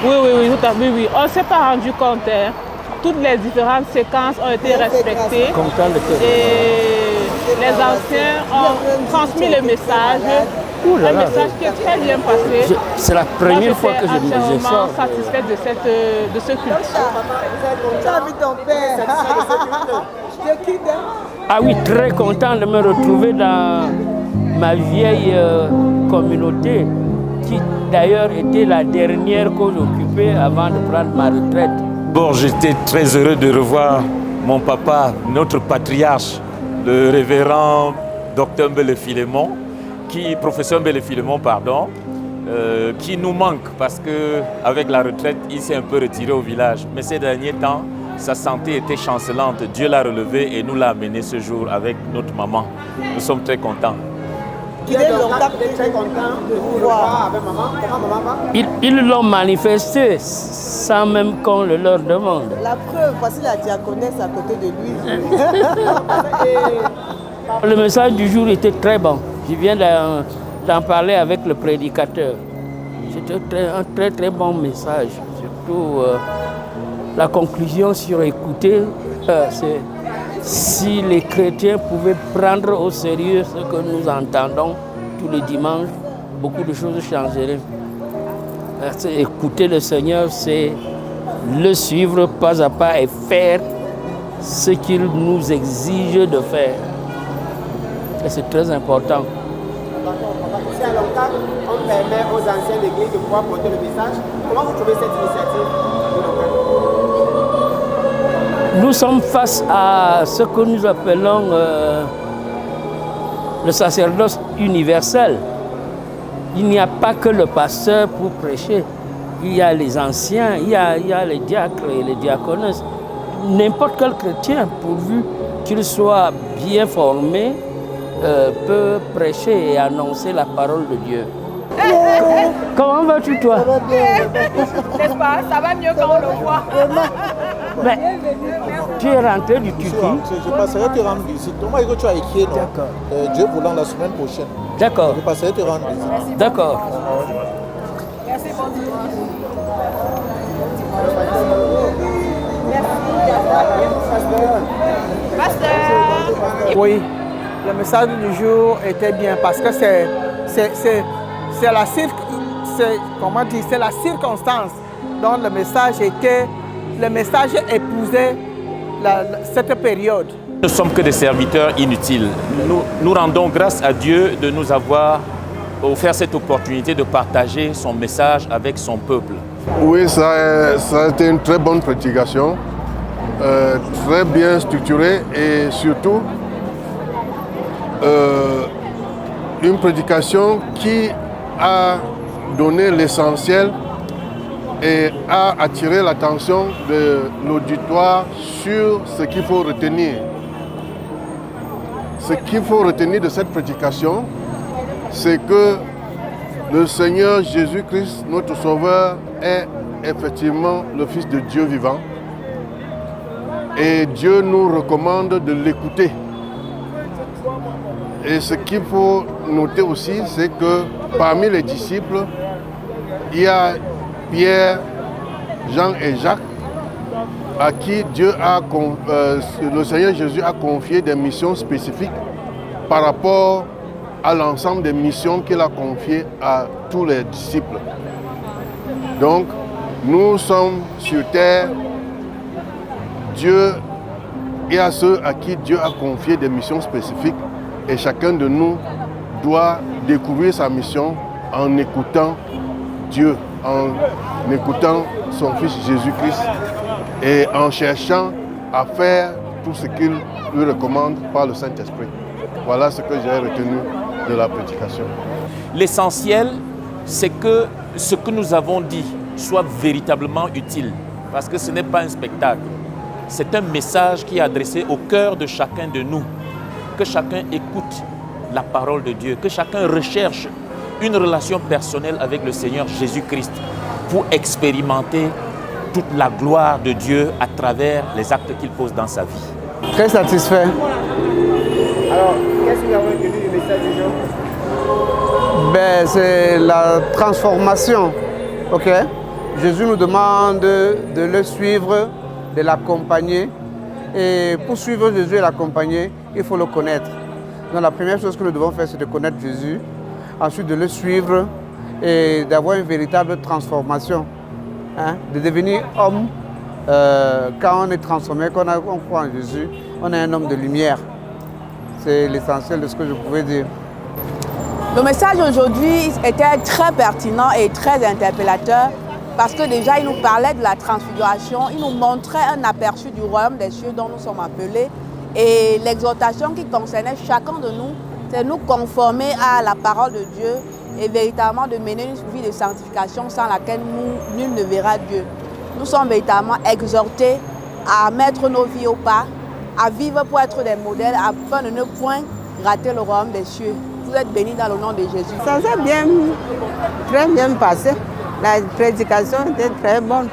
Oui, tout à fait, oui. On ne s'est pas rendu compte. Hein. Toutes les différentes séquences ont été respectées. Et les anciens ont transmis le message. Un message qui est très bien passé. C'est la première fois que je me suis satisfaite de ce culte. Ah oui, très content de me retrouver dans ma vieille communauté, qui d'ailleurs était la dernière que j'occupais avant de prendre ma retraite. Bon, j'étais très heureux de revoir mon papa, notre patriarche, le révérend Dr Mbele-Philémon, professeur Mbele-Philémon, pardon, qui nous manque parce qu'avec la retraite, il s'est un peu retiré au village. Mais ces derniers temps, sa santé était chancelante. Dieu l'a relevé et nous l'a amené ce jour avec notre maman. Nous sommes très contents. Il est très content de vous voir avec maman. Comment maman va? Ils l'ont manifesté sans même qu'on le leur demande. La preuve, voici la diaconesse à côté de lui. Le message du jour était très bon. Je viens d'en parler avec le prédicateur. C'était un très bon message. Surtout la conclusion sur écouter, c'est si les chrétiens pouvaient prendre au sérieux ce que nous entendons tous les dimanches, beaucoup de choses changeraient. Écouter le Seigneur, c'est le suivre pas à pas et faire ce qu'il nous exige de faire. Et c'est très important. C'est à l'ONCAC, on permet aux anciens d'église de pouvoir porter le message. Comment vous trouvez cette initiative de l'ONCAC? Nous sommes face à ce que nous appelons le sacerdoce universel. Il n'y a pas que le pasteur pour prêcher. Il y a les anciens, il y a les diacres et les diaconesses. N'importe quel chrétien, pourvu qu'il soit bien formé, peut prêcher et annoncer la parole de Dieu. Comment vas-tu, toi? Ça va bien. N'est-ce pas? Ça va mieux quand on le voit. Mais, tu es rentré du Turquie? Je passerai te rendre visite. Comment est-ce que tu as écrit? D'accord. Dieu voulant la semaine prochaine. D'accord. Je passerai te rendre visite. D'accord. Merci, bon dimanche. Pasteur. Oui, le message du jour était bien parce que c'est la circonstance dont le message épousait cette période. Nous ne sommes que des serviteurs inutiles. Nous rendons grâce à Dieu de nous avoir offert cette opportunité de partager son message avec son peuple. Oui, ça a été une très bonne prédication, très bien structurée et surtout une prédication qui a donné l'essentiel et a attiré l'attention de l'auditoire sur ce qu'il faut retenir. Ce qu'il faut retenir de cette prédication, c'est que le Seigneur Jésus-Christ, notre Sauveur, est effectivement le Fils de Dieu vivant. Et Dieu nous recommande de l'écouter. Et ce qu'il faut noter aussi, c'est que parmi les disciples, il y a Pierre, Jean et Jacques, à qui le Seigneur Jésus a confié des missions spécifiques par rapport à l'ensemble des missions qu'il a confiées à tous les disciples. Donc, nous sommes sur terre, Dieu et à ceux à qui Dieu a confié des missions spécifiques, et chacun de nous doit découvrir sa mission en écoutant Dieu, en écoutant son Fils Jésus-Christ et en cherchant à faire tout ce qu'il lui recommande par le Saint-Esprit. Voilà ce que j'ai retenu de la prédication. L'essentiel, c'est que ce que nous avons dit soit véritablement utile, parce que ce n'est pas un spectacle. C'est un message qui est adressé au cœur de chacun de nous. Que chacun écoute la parole de Dieu, que chacun recherche une relation personnelle avec le Seigneur Jésus-Christ pour expérimenter toute la gloire de Dieu à travers les actes qu'il pose dans sa vie. Très satisfait. Alors, qu'est-ce que vous avez retenu du message du jour? C'est la transformation, ok? Jésus nous demande de le suivre, de l'accompagner. Et pour suivre Jésus et l'accompagner, il faut le connaître. Donc la première chose que nous devons faire, c'est de connaître Jésus, ensuite de le suivre et d'avoir une véritable transformation, hein, de devenir homme. Quand on est transformé, quand on croit en Jésus, on est un homme de lumière. C'est l'essentiel de ce que je pouvais dire. Le message aujourd'hui était très pertinent et très interpellateur parce que déjà il nous parlait de la transfiguration, il nous montrait un aperçu du royaume des cieux dont nous sommes appelés et l'exhortation qui concernait chacun de nous, c'est de nous conformer à la parole de Dieu et véritablement de mener une vie de sanctification sans laquelle nul ne verra Dieu. Nous sommes véritablement exhortés à mettre nos vies au pas, à vivre pour être des modèles afin de ne point rater le royaume des cieux. Vous êtes bénis dans le nom de Jésus. Ça s'est très bien passé. La prédication était très bonne.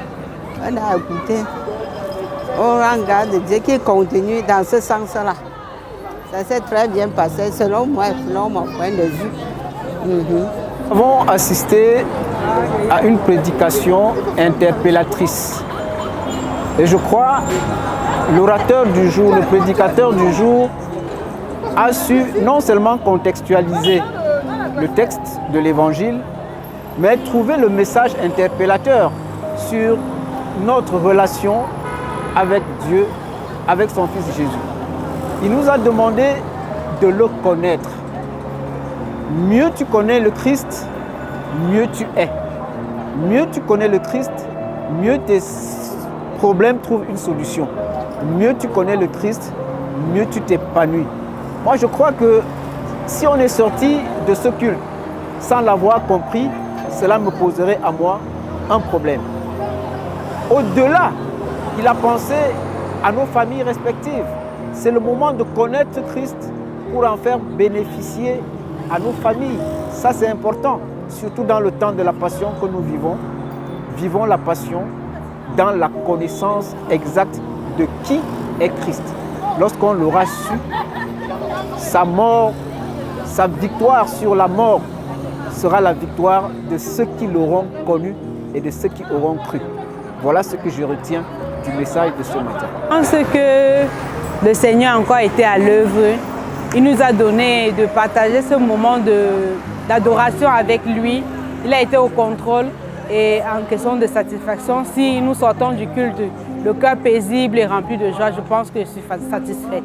On a écouté. On regarde Dieu qui continue dans ce sens-là. Ça s'est très bien passé selon moi, selon mon point de vue. Nous avons assisté à une prédication interpellatrice. Et je crois l'orateur du jour, le prédicateur du jour, a su non seulement contextualiser le texte de l'Évangile, mais trouver le message interpellateur sur notre relation avec Dieu, avec son Fils Jésus. Il nous a demandé de le connaître. Mieux tu connais le Christ, mieux tu es. Mieux tu connais le Christ, mieux tes problèmes trouvent une solution. Mieux tu connais le Christ, mieux tu t'épanouis. Moi, je crois que si on est sorti de ce culte sans l'avoir compris, cela me poserait à moi un problème. Au-delà, il a pensé à nos familles respectives. C'est le moment de connaître Christ pour en faire bénéficier à nos familles. Ça, c'est important, surtout dans le temps de la passion que nous vivons. Vivons la passion dans la connaissance exacte de qui est Christ. Lorsqu'on l'aura su, sa mort, sa victoire sur la mort sera la victoire de ceux qui l'auront connu et de ceux qui auront cru. Voilà ce que je retiens du message de ce matin. Je pense que le Seigneur a encore été à l'œuvre. Il nous a donné de partager ce moment d'adoration avec lui. Il a été au contrôle et en question de satisfaction. Si nous sortons du culte, le cœur paisible et rempli de joie, je pense que je suis satisfaite.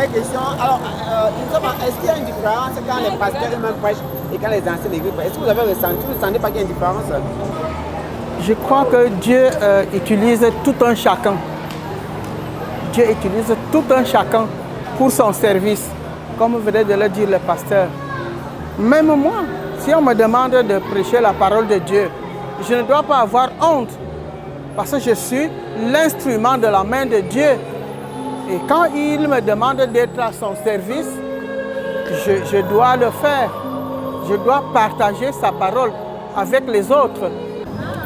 dernière question. Alors, est-ce qu'il y a une différence quand les pasteurs eux-mêmes prêchent et quand les anciens d'église prêchent? Est-ce que vous avez ressenti, vous ne sentez pas qu'il y a une différence? Je crois que Dieu utilise tout un chacun. Dieu utilise tout un chacun pour son service, comme venait de le dire le pasteur. Même moi, si on me demande de prêcher la parole de Dieu, je ne dois pas avoir honte, parce que je suis l'instrument de la main de Dieu. Et quand il me demande d'être à son service, je dois le faire. Je dois partager sa parole avec les autres.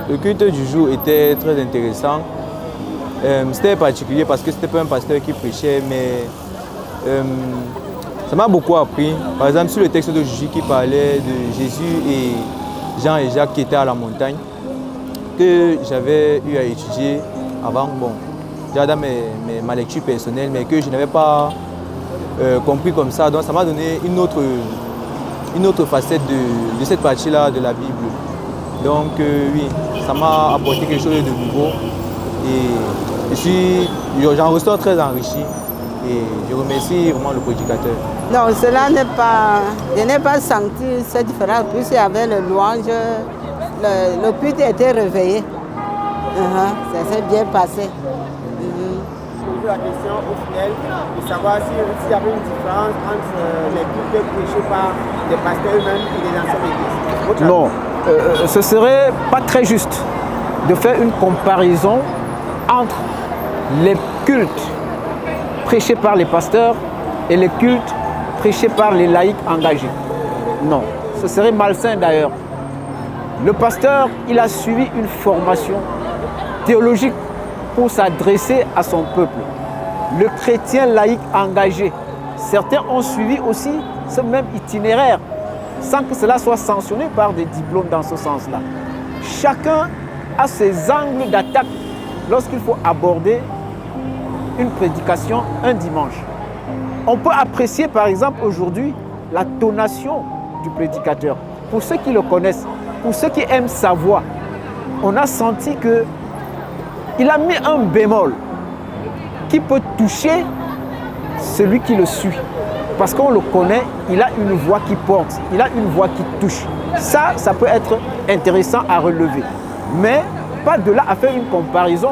Le culte du jour était très intéressant. C'était particulier parce que ce n'était pas un pasteur qui prêchait, mais ça m'a beaucoup appris. Par exemple, sur le texte de Juju qui parlait de Jésus et Jean et Jacques qui étaient à la montagne, que j'avais eu à étudier avant, bon, déjà dans ma lecture personnelle, mais que je n'avais pas compris comme ça. Donc ça m'a donné une autre facette de cette partie-là de la Bible. Donc oui, ça m'a apporté quelque chose de nouveau et j'en ressors très enrichi et je remercie vraiment le prédicateur. Non, cela n'est pas, je n'ai pas senti cette différence puisqu'il y avait le louange, le culte était réveillé. Ça s'est bien passé. Poser la question au final de savoir s'il y avait une différence entre les cultes prêchés par les pasteurs eux-mêmes et les anciens d'église. Non, ce serait pas très juste de faire une comparaison entre les cultes prêchés par les pasteurs et les cultes prêchés par les laïcs engagés. Non, ce serait malsain d'ailleurs. Le pasteur, il a suivi une formation théologique pour s'adresser à son peuple. Le chrétien laïque engagé, certains ont suivi aussi ce même itinéraire, sans que cela soit sanctionné par des diplômes dans ce sens-là. Chacun a ses angles d'attaque lorsqu'il faut aborder une prédication un dimanche. On peut apprécier par exemple aujourd'hui la tonation du prédicateur. Pour ceux qui le connaissent, pour ceux qui aiment sa voix, on a senti qu'il a mis un bémol qui peut toucher celui qui le suit. Parce qu'on le connaît, il a une voix qui porte, il a une voix qui touche. Ça peut être intéressant à relever. Mais pas de là à faire une comparaison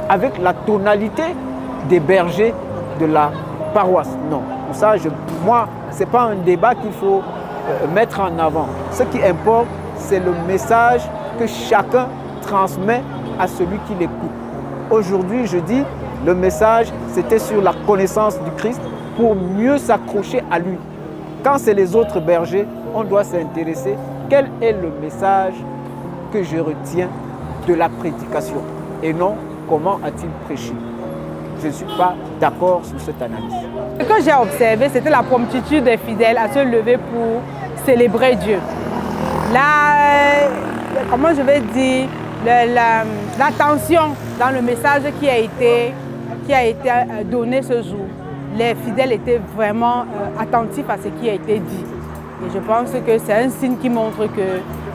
avec la tonalité des bergers de la paroisse. Non, pour ça, moi, ce n'est pas un débat qu'il faut mettre en avant. Ce qui importe, c'est le message que chacun transmet à celui qui l'écoute. Aujourd'hui, je dis, le message, c'était sur la connaissance du Christ pour mieux s'accrocher à lui. Quand c'est les autres bergers, on doit s'intéresser. Quel est le message que je retiens de la prédication et non comment a-t-il prêché? Je ne suis pas d'accord sur cette analyse. Ce que j'ai observé, c'était la promptitude des fidèles à se lever pour célébrer Dieu. Comment je vais dire, l'attention dans le message qui a été donné ce jour. Les fidèles étaient vraiment attentifs à ce qui a été dit. Et je pense que c'est un signe qui montre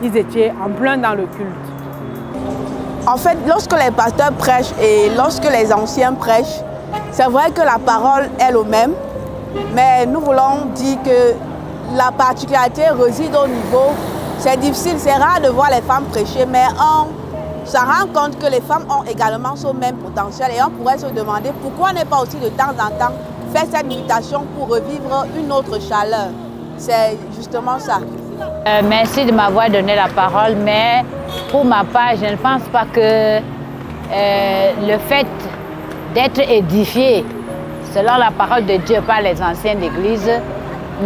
qu'ils étaient en plein dans le culte. En fait, lorsque les pasteurs prêchent et lorsque les anciens prêchent, c'est vrai que la parole est le même, mais nous voulons dire que la particularité réside au niveau, c'est difficile, c'est rare de voir les femmes prêcher, mais on se rend compte que les femmes ont également ce même potentiel et on pourrait se demander pourquoi ne pas aussi de temps en temps faire cette invitation pour revivre une autre chaleur. C'est justement ça. Merci de m'avoir donné la parole, mais pour ma part, je ne pense pas que le fait d'être édifié selon la parole de Dieu par les anciens d'Église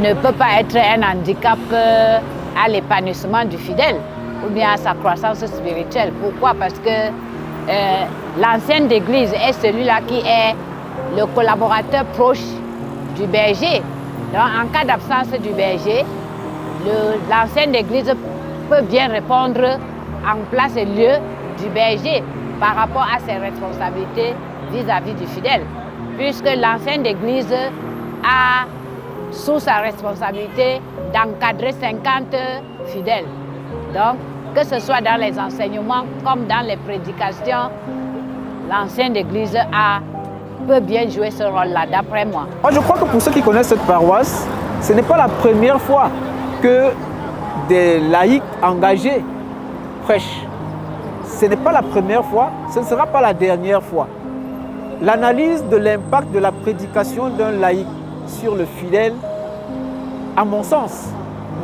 ne peut pas être un handicap à l'épanouissement du fidèle ou bien à sa croissance spirituelle. Pourquoi? Parce que l'ancienne d'Église est celui-là qui est le collaborateur proche du berger. Donc, en cas d'absence du berger, l'ancienne d'Église peut bien répondre en place et lieu du berger par rapport à ses responsabilités vis-à-vis du fidèle, puisque l'ancienne d'Église a sous sa responsabilité d'encadrer 50 fidèles. Donc, que ce soit dans les enseignements comme dans les prédications, l'ancienne d'Église a peut bien jouer ce rôle-là, d'après moi. Moi, je crois que pour ceux qui connaissent cette paroisse, ce n'est pas la première fois que des laïcs engagés prêchent. Ce n'est pas la première fois, ce ne sera pas la dernière fois. L'analyse de l'impact de la prédication d'un laïc sur le fidèle, à mon sens,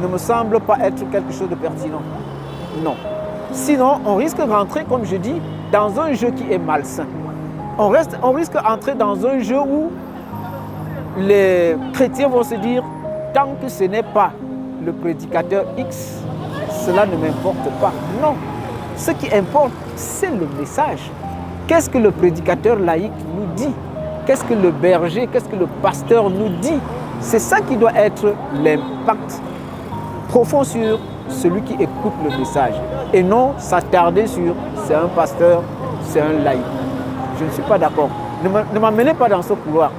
ne me semble pas être quelque chose de pertinent. Non. Sinon, on risque de rentrer, comme je dis, dans un jeu qui est malsain. On risque d'entrer dans un jeu où les chrétiens vont se dire, tant que ce n'est pas le prédicateur X, cela ne m'importe pas. Non. Ce qui importe, c'est le message. Qu'est-ce que le prédicateur laïque nous dit? Qu'est-ce que le berger, qu'est-ce que le pasteur nous dit? C'est ça qui doit être l'impact profond sur celui qui écoute le message. Et non s'attarder sur c'est un pasteur, c'est un laïc. Je ne suis pas d'accord. Ne m'amenez pas dans ce couloir.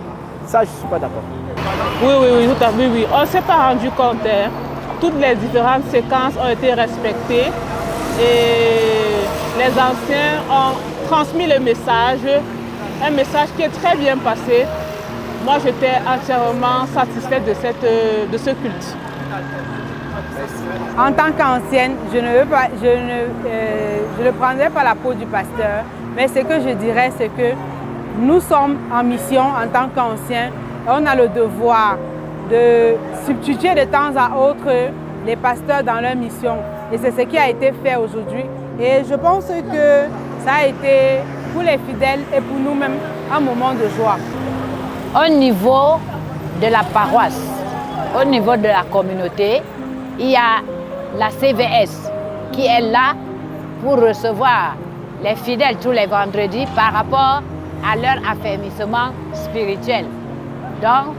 Ça, je ne suis pas d'accord. Oui, tout à fait, oui. On ne s'est pas rendu compte. Hein. Toutes les différentes séquences ont été respectées. Et les anciens ont transmis le message, un message qui est très bien passé. Moi, j'étais entièrement satisfaite de ce culte. En tant qu'ancienne, je ne prendrai pas la peau du pasteur, mais ce que je dirais, c'est que nous sommes en mission en tant qu'anciens. On a le devoir de substituer de temps à autre les pasteurs dans leur mission. Et c'est ce qui a été fait aujourd'hui. Et je pense que ça a été pour les fidèles et pour nous-mêmes un moment de joie. Au niveau de la paroisse, au niveau de la communauté, il y a la CVS qui est là pour recevoir les fidèles tous les vendredis par rapport à leur affermissement spirituel. Donc,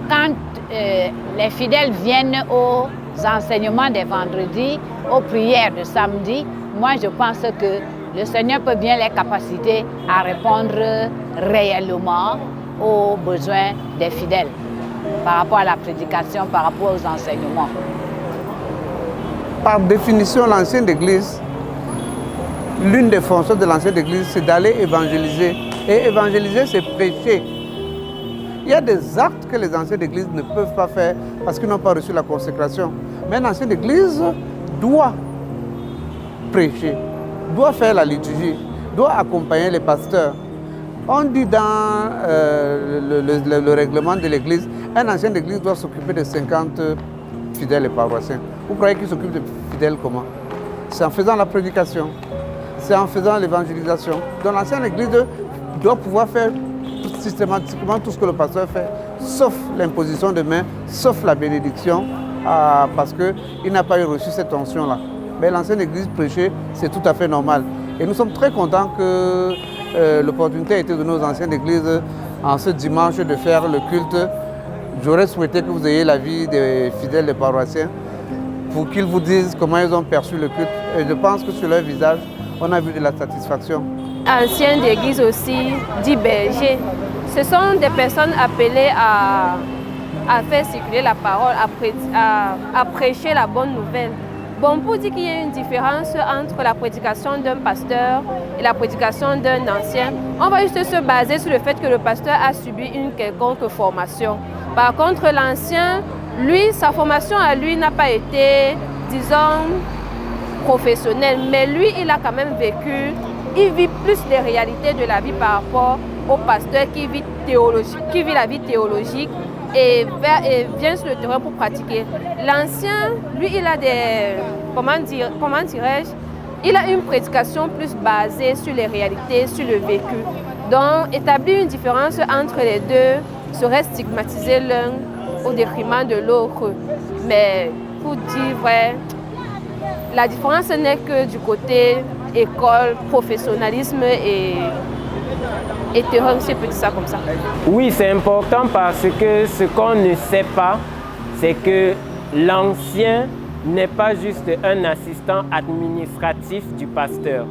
quand les fidèles viennent aux enseignements des vendredis, aux prières de samedi, moi je pense que le Seigneur peut bien les capaciter à répondre réellement aux besoins des fidèles par rapport à la prédication, par rapport aux enseignements. Par définition, l'ancienne Église, l'une des fonctions de l'ancienne Église, c'est d'aller évangéliser. Et évangéliser, c'est prêcher. Il y a des actes que les anciennes églises ne peuvent pas faire parce qu'ils n'ont pas reçu la consécration. Mais une ancienne église doit prêcher, doit faire la liturgie, doit accompagner les pasteurs. On dit dans le règlement de l'église, une ancienne église doit s'occuper de 50 fidèles et paroissiens. Vous croyez qu'ils s'occupent de fidèles comment? C'est en faisant la prédication, c'est en faisant l'évangélisation. Donc l'ancienne église doit pouvoir faire systématiquement tout ce que le pasteur fait, sauf l'imposition de main, sauf la bénédiction, parce qu'il n'a pas eu reçu cette onction-là. Mais l'ancienne église prêchée, c'est tout à fait normal. Et nous sommes très contents que l'opportunité a été donnée aux anciennes églises en ce dimanche de faire le culte. J'aurais souhaité que vous ayez l'avis des fidèles des paroissiens pour qu'ils vous disent comment ils ont perçu le culte. Et je pense que sur leur visage, on a vu de la satisfaction. Anciens d'église aussi, dit berger. Ce sont des personnes appelées à faire circuler la parole, à prêcher la bonne nouvelle. Bon, pour dire qu'il y a une différence entre la prédication d'un pasteur et la prédication d'un ancien, on va juste se baser sur le fait que le pasteur a subi une quelconque formation. Par contre, l'ancien, lui, sa formation à lui n'a pas été, disons, professionnelle, mais lui, il a quand même vécu. Il vit plus les réalités de la vie par rapport au pasteur qui vit la vie théologique et vient sur le terrain pour pratiquer. L'ancien, lui, il a des, comment dirais-je, il a une prédication plus basée sur les réalités, sur le vécu. Donc, établir une différence entre les deux serait stigmatiser l'un au détriment de l'autre. Mais pour dire vrai, la différence n'est que du côté école, professionnalisme et terrain, si je peux dire ça comme ça. Oui, c'est important parce que ce qu'on ne sait pas, c'est que l'ancien n'est pas juste un assistant administratif du pasteur.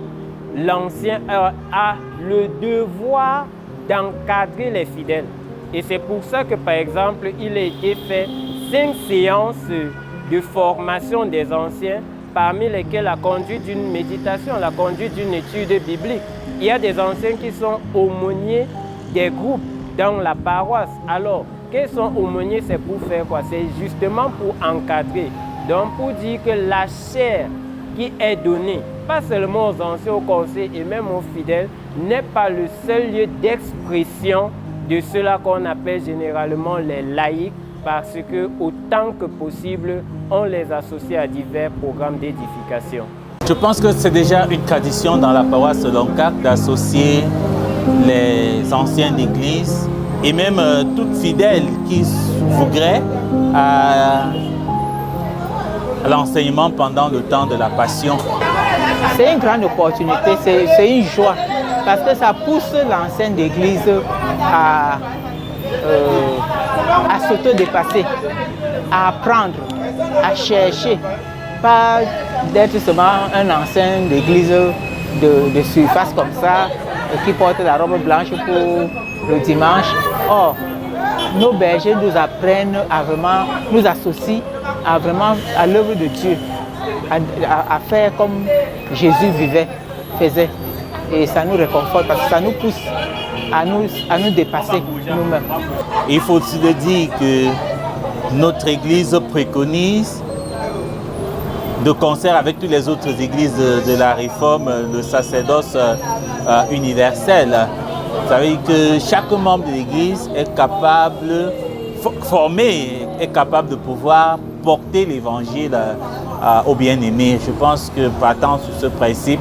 L'ancien a le devoir d'encadrer les fidèles. Et c'est pour ça que, par exemple, il a été fait 5 séances de formation des anciens, parmi lesquelles la conduite d'une méditation, la conduite d'une étude biblique. Il y a des anciens qui sont aumôniers des groupes dans la paroisse. Alors, quels sont aumôniers? C'est pour faire quoi? C'est justement pour encadrer. Donc, pour dire que la chair qui est donnée, pas seulement aux anciens, aux conseils et même aux fidèles, n'est pas le seul lieu d'expression de cela qu'on appelle généralement les laïcs, parce que autant que possible, on les associe à divers programmes d'édification. Je pense que c'est déjà une tradition dans la paroisse de Loncac d'associer les anciens d'église et même toute fidèle qui voudrait à l'enseignement pendant le temps de la Passion. C'est une grande opportunité, c'est une joie, parce que ça pousse l'ancienne d'église à s'auto-dépasser, à apprendre, à chercher, pas d'être seulement un ancien d'église de surface comme ça, qui porte la robe blanche pour le dimanche. Or, nos bergers nous apprennent à vraiment, nous associent à l'œuvre de Dieu, à faire comme Jésus faisait. Et ça nous réconforte parce que ça nous pousse à nous dépasser nous-mêmes. Il faut aussi le dire que notre Église préconise, de concert avec toutes les autres églises de la Réforme, le sacerdoce universel. Vous savez que chaque membre de l'Église est capable, formé, est capable de pouvoir porter l'Évangile au bien-aimé. Je pense que partant sur ce principe,